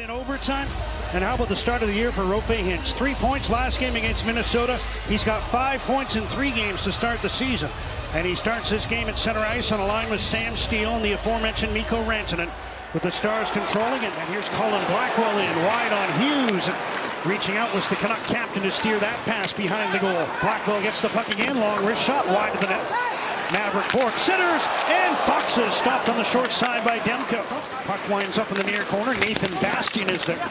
In overtime. And how about the start of the year for Rope Hintz? 3 points last game against Minnesota. He's got 5 points in 3 games to start the season. And he starts this game at center ice on a line with Sam Steele and the aforementioned Mikko Rantanen, with the Stars controlling it. And here's Colin Blackwell in wide on Hughes. Reaching out was the Canuck captain to steer that pass behind the goal. Blackwell gets the puck again. Long wrist shot wide of the net. Maverick Bourque centers, and Fox is stopped on the short side by Demko. Puck winds up in the near corner. Nathan Bastian is there.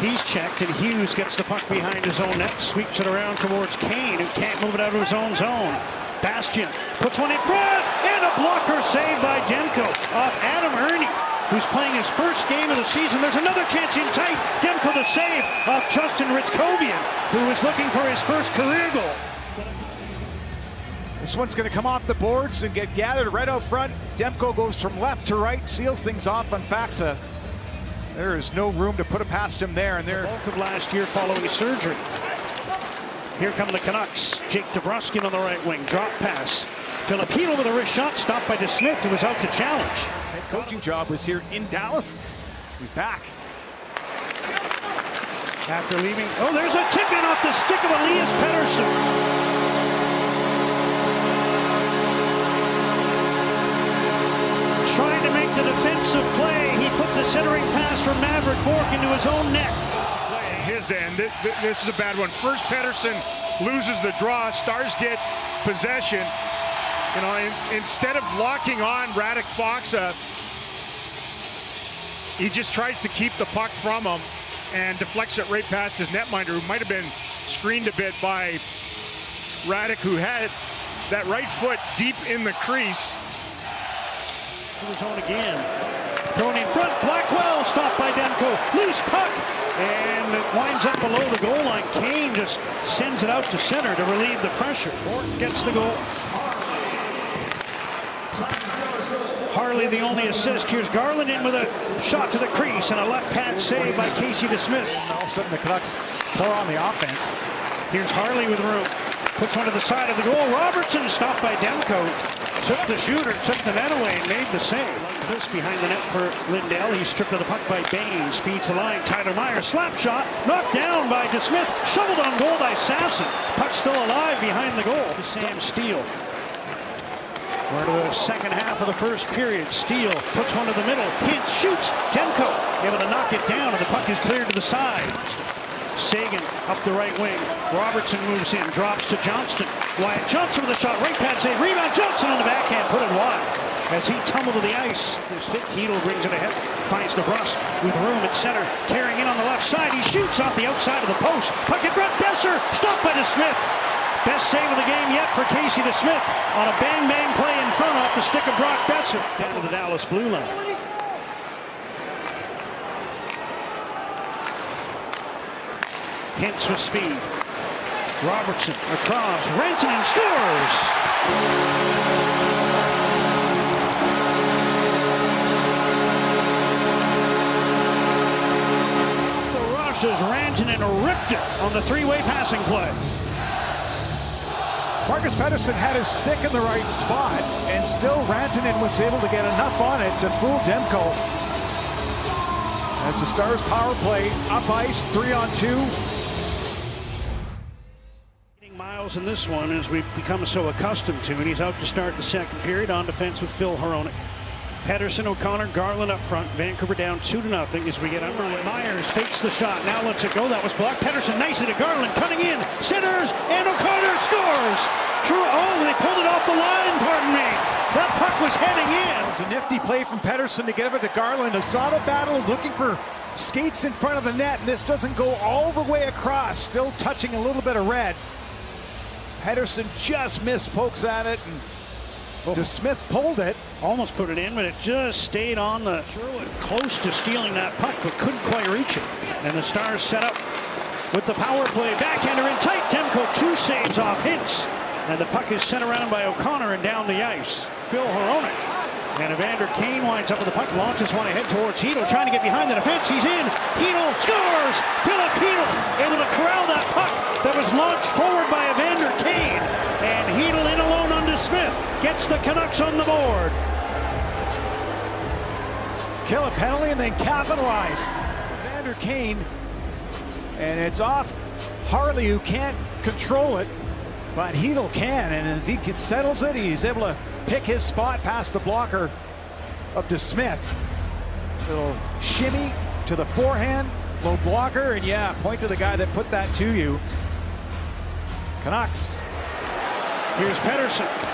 He's checked, and Hughes gets the puck behind his own net, sweeps it around towards Kane, who can't move it out of his own zone. Bastian puts one in front, and a blocker saved by Demko off Adam Ernie, who's playing his first game of the season. There's another chance in tight. Demko the save off Justin Ritzkovian, who was looking for his first career goal. This one's going to come off the boards and get gathered right out front. Demko goes from left to right, seals things off on Faxa. There is no room to put it past him there. And the bulk of last year following surgery. Here come the Canucks. Jake DeBruskин on the right wing. Drop pass. Filipino with a wrist shot, stopped by DeSmith, who was out to challenge. His head coaching job was here in Dallas. He's back. After leaving, oh, there's a tip in off the stick of Elias Pettersson. Trying to make the defensive play, he put the centering pass from Maverick Bourque into his own net. His end, this is a bad one. First, Pettersson loses the draw. Stars get possession. You know, instead of locking on Radek Faksa, he just tries to keep the puck from him and deflects it right past his netminder, who might have been screened a bit by Radek, who had that right foot deep in the crease. His own again. Thrown in front. Blackwell stopped by Demko. Loose puck. And it winds up below the goal line. Kane just sends it out to center to relieve the pressure. Bourque gets the goal. Harley the only assist. Here's Garland in with a shot to the crease and a left pad save by Casey DeSmith. All of a sudden the Canucks pour on the offense. Here's Harley with room. Puts one to the side of the goal. Robertson stopped by Demko. Took the shooter, took the net away, and made the save. Like this behind the net for Lindell. He's stripped of the puck by Baines. Feeds the line. Tyler Myers, slap shot, knocked down by DeSmith. Shoveled on goal by Sasson. Puck still alive behind the goal to Sam Steele. We're to the second half of the first period. Steele puts one to the middle. Hintz shoots. Demko able to knock it down, and the puck is cleared to the side. Sagan up the right wing. Robertson moves in, drops to Johnston. Wyatt Johnson with a shot, right pad save, rebound. Johnson on the backhand, put it wide as he tumbled to the ice. His stick, Hedl brings it ahead, finds DeBrusk with room at center, carrying in on the left side. He shoots off the outside of the post. Puck in front, Besser, stopped by DeSmith. Best save of the game yet for Casey DeSmith on a bang-bang play in front off the stick of Brock Besser. Down to the Dallas blue line. Hintz with speed. Robertson across. Rantanen scores! The rush as Rantanen ripped it on the three-way passing play. Marcus Pettersson had his stick in the right spot, and still Rantanen was able to get enough on it to fool Demko. As the Stars power play up ice, 3-on-2. Miles in this one, as we've become so accustomed to, and he's out to start the second period on defense with Phil Hronek. Pettersson, O'Connor, Garland up front. Vancouver down 2-0 as we get underway. Myers fakes the shot, now lets it go. That was blocked. Pettersson nicely to Garland, cutting in, centers, and O'Connor scores! They pulled it off the line, pardon me. That puck was heading in. It was a nifty play from Pettersson to give it to Garland, who saw the battle, looking for skates in front of the net, and this doesn't go all the way across, still touching a little bit of red. Pettersson just missed, pokes at it, and DeSmith pulled it. Almost put it in, but it just stayed on the Sherwood, close to stealing that puck, but couldn't quite reach it. And the Stars set up with the power play. Backhander in tight. Demko 2 saves off Hintz. And the puck is sent around by O'Connor and down the ice. Phil Hronek. And Evander Kane winds up with the puck, launches one ahead towards Hedl, trying to get behind the defense. He's in. Hedl scores! Philip Hedl able to corral that puck that was launched forward by Evander Kane. And Hedl in alone on DeSmith gets the Canucks on the board. kill a penalty and then capitalize. Vander Kane, and it's off Harley, who can't control it, but Hedl can, and as he settles it, he's able to pick his spot past the blocker of DeSmith. Little shimmy to the forehand, low blocker, and yeah, point to the guy that put that to you. Canucks. Here's Pettersson.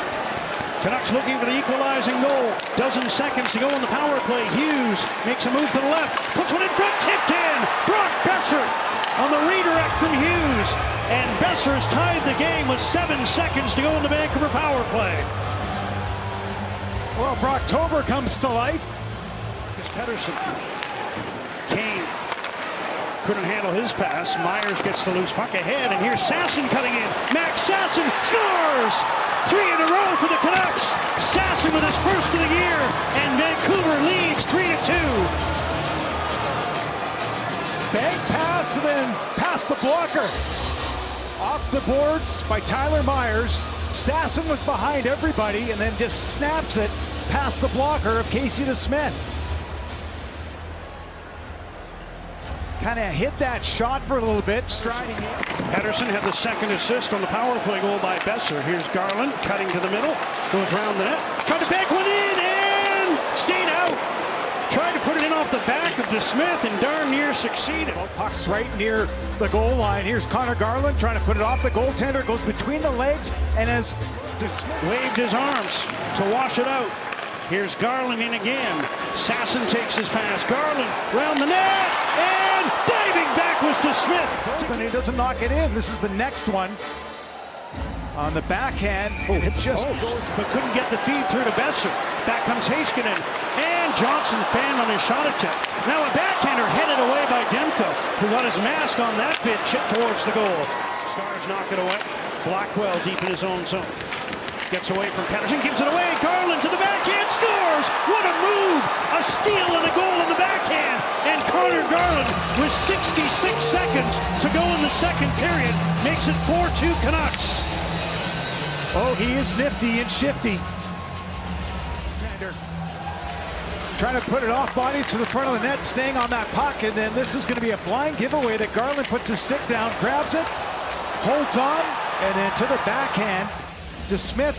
Canucks looking for the equalizing goal. Dozen seconds to go in the power play. Hughes makes a move to the left, puts one in front, tipped in. Brock Boeser on the redirect from Hughes. And Besser's tied the game with 7 seconds to go in the Vancouver power play. Well, Brocktober comes to life. Here's Pettersson. Kane couldn't handle his pass. Myers gets the loose puck ahead, and here's Sasson cutting in. Max Sasson scores! 3 in a row for the Canucks. Sasson with his first of the year, and Vancouver leads 3-2. Bank pass and then past the blocker. Off the boards by Tyler Myers. Sasson was behind everybody and then just snaps it past the blocker of Casey DeSmith. Kind of hit that shot for a little bit, striding in. Pettersson had the second assist on the power play goal by Boeser. Here's Garland cutting to the middle, goes around the net, tried to bank one in and stayed out. Tried to put it in off the back of DeSmith and darn near succeeded. Puck's right near the goal line. Here's Conor Garland trying to put it off the goaltender, goes between the legs, and as DeSmith waved his arms to wash it out. Here's Garland in again. Sasson takes his pass. Garland round the net, and diving back was DeSmith. And he doesn't knock it in. This is the next one. On the backhand, it just goes, but couldn't get the feed through to Boeser. Back comes Heiskanen, and Johnson fanned on his shot attempt. Now a backhander headed away by Demko, who got his mask on that bit, chipped towards the goal. Stars knock it away. Blackwell deep in his own zone. Gets away from Pettersson, gives it away. Garland to the backhand, scores! What a move! A steal and a goal in the backhand. And Conor Garland, with 66 seconds to go in the second period, makes it 4-2 Canucks. Oh, he is nifty and shifty. Trying to put it off body to the front of the net, staying on that puck, and then this is going to be a blind giveaway that Garland puts his stick down, grabs it, holds on, and then to the backhand. DeSmith,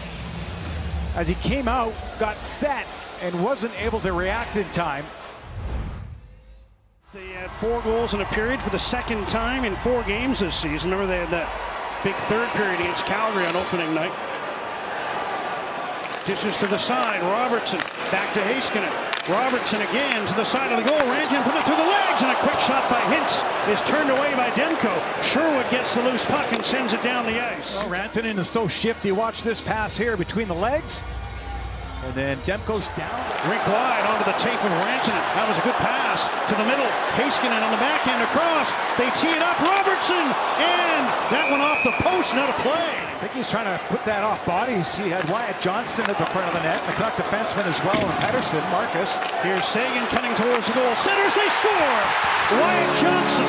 as he came out, got set and wasn't able to react in time. They had 4 goals in a period for the second time in 4 games this season. Remember, they had that big third period against Calgary on opening night. Dishes to the side. Robertson back to Heiskanen. Robertson again to the side of the goal. Rankin put it through the legs, and a quick shot by Hintz is turned away by Demko. Sherwood gets the loose puck and sends it down the ice. Oh, Rantanen is so shifty. Watch this pass here between the legs. And then Demko's down. Rink wide onto the tape of Rantanen. That was a good pass to the middle. Heiskanen on the backhand across. They tee it up. Robertson, and that one off the post, not a play. I think he's trying to put that off bodies. He had Wyatt Johnston at the front of the net. The Canuck defenseman as well, and Pettersson, Marcus. Here's Sagan cutting towards the goal. Centers, they score! Wyatt Johnson.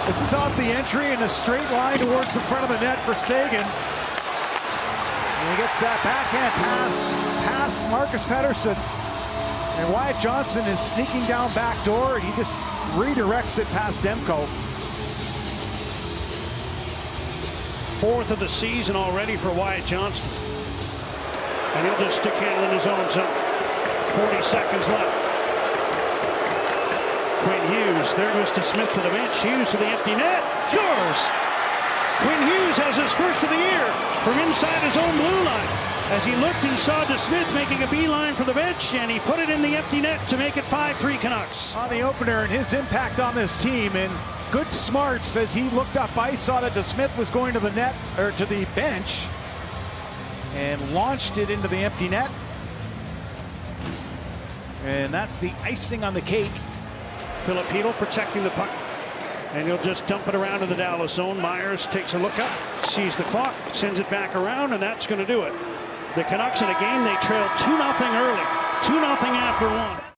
This is off the entry in a straight line towards the front of the net for Sagan. And he gets that backhand pass past Marcus Pettersson. And Wyatt Johnson is sneaking down back door, and he just redirects it past Demko. 4th of the season already for Wyatt Johnson. And he'll just stick handle in his own zone. 40 seconds left. Quinn Hughes, there goes DeSmith to the bench. Hughes to the empty net, scores! Quinn Hughes has his first of the year from inside his own blue line. As he looked and saw DeSmith making a beeline for the bench, and he put it in the empty net to make it 5-3 Canucks. On the opener and his impact on this team, and good smarts as he looked up ice, saw that DeSmith was going to the net, or to the bench, and launched it into the empty net. And that's the icing on the cake. Philip Hedl protecting the puck, and he'll just dump it around to the Dallas zone. Myers takes a look up, sees the clock, sends it back around, and that's going to do it. The Canucks in a game they trailed 2-0 early, 2-0 after 1.